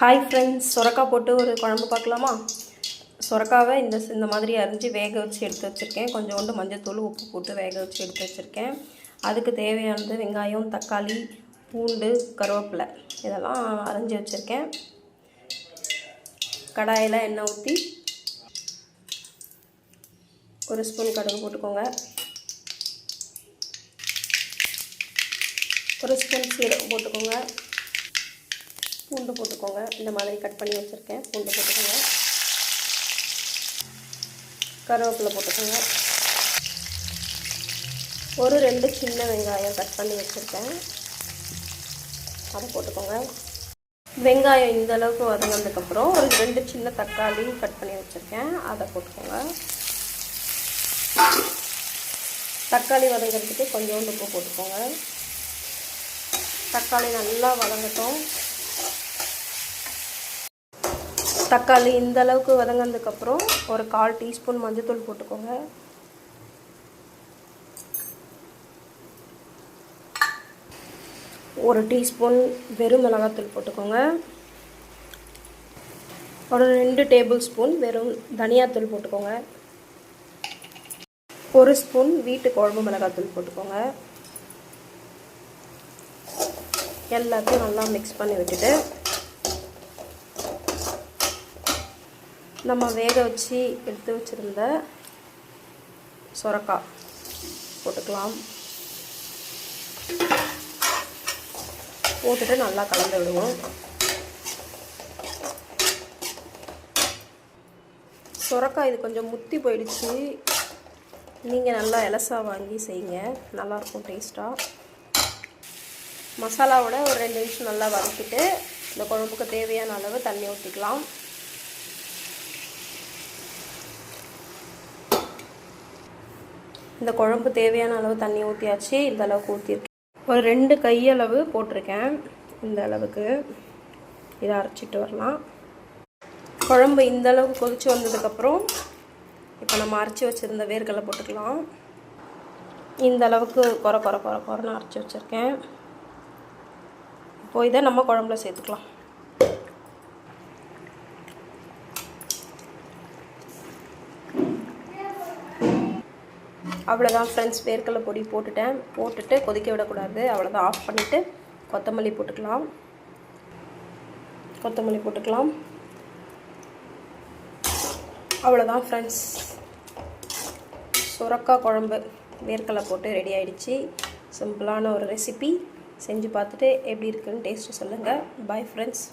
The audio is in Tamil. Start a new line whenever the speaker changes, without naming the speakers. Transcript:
ஹாய் ஃப்ரெண்ட்ஸ், சுரக்காய் போட்டு ஒரு குழம்பு பார்க்கலாமா? சுரக்காவை இந்த மாதிரி அரிஞ்சு வேக வச்சு எடுத்து வச்சுருக்கேன். கொஞ்சோண்டு மஞ்சத்தூள் உப்பு போட்டு வேக வச்சு எடுத்து வச்சுருக்கேன். அதுக்கு தேவையானது வெங்காயம், தக்காளி, பூண்டு, கருவேப்பிலை இதெல்லாம் அரிஞ்சு வச்சுருக்கேன். கடாயில் எண்ணெய் ஊற்றி ஒரு ஸ்பூன் கடுகு போட்டுக்கோங்க. ஒரு ஸ்பூன் சீரகம் போட்டுக்கோங்க. பூண்டு போட்டுக்கோங்க. இந்த மாதிரி கட் பண்ணி வச்சுருக்கேன். பூண்டு போட்டுக்கோங்க. கருவேப்பிலை போட்டுக்கோங்க. ஒரு 2 சின்ன வெங்காயம் கட் பண்ணி வச்சுருக்கேன், அதை போட்டுக்கோங்க. வெங்காயம் இந்த அளவுக்கு வதங்கினதுக்கப்புறம் ஒரு 2 சின்ன தக்காளி கட் பண்ணி வச்சுருக்கேன், அதை போட்டுக்கோங்க. தக்காளி வதங்கிறதுக்கு கொஞ்சோண்டு உப்பு போட்டுக்கோங்க. தக்காளி நல்லா வதங்கட்டும். தக்காளி இந்த அளவுக்கு வதங்கினதுக்கப்புறம் ஒரு 1/4 டீஸ்பூன் மஞ்சத்தூள் போட்டுக்கோங்க. ஒரு டீஸ்பூன் வெறும் மிளகாத்தூள் போட்டுக்கோங்க. ஒரு 2 டேபிள் ஸ்பூன் வெறும் தனியாத்தூள் போட்டுக்கோங்க. ஒரு ஸ்பூன் வீட்டு குழம்பு மிளகாத்தூள் போட்டுக்கோங்க. எல்லாத்தையும் நல்லா மிக்ஸ் பண்ணி விட்டுட்டு நம்ம வேக வச்சு எடுத்து வச்சுருந்த சுரக்காய் போட்டுக்கலாம். போட்டுட்டு நல்லா கலந்து விடுவோம். சுரக்காய் இது கொஞ்சம் முத்தி போயிடுச்சு. நீங்கள் நல்லா இலசா வாங்கி செய்யுங்க, நல்லாயிருக்கும் டேஸ்ட்டாக. மசாலாவோட ஒரு 2 நிமிஷம் நல்லா வதக்கிட்டு இந்த குழம்புக்கு தேவையான அளவு தண்ணி ஊற்றிக்கலாம். இந்த குழம்பு தேவையான அளவு தண்ணி ஊற்றியாச்சு. இந்த அளவுக்கு ஊற்றிருக்கேன். ஒரு 2 கையளவு போட்டிருக்கேன். இந்த அளவுக்கு இதை அரைச்சிட்டு வரலாம். குழம்பு இந்த அளவுக்கு கொதித்து வந்ததுக்கப்புறம் இப்போ நம்ம அரைச்சி வச்சுருந்த வேர்க்கடலை போட்டுக்கலாம். இந்த அளவுக்கு குறைன்னு அரைச்சி வச்சுருக்கேன். இப்போ இதை நம்ம குழம்புல சேர்த்துக்கலாம். அவ்வளோதான் ஃப்ரெண்ட்ஸ், வேர்க்கடலை பொடி போட்டுட்டு கொதிக்க விடக்கூடாது. அவ்வளோதான், ஆஃப் பண்ணிவிட்டு கொத்தமல்லி போட்டுக்கலாம். அவ்வளோதான் ஃப்ரெண்ட்ஸ், சுரக்காய் குழம்பு வேர்க்கடலை போட்டு ரெடி ஆகிடுச்சு. சிம்பிளான ஒரு ரெசிபி. செஞ்சு பார்த்துட்டு எப்படி இருக்குன்னு டேஸ்ட்டு சொல்லுங்கள். Bye friends.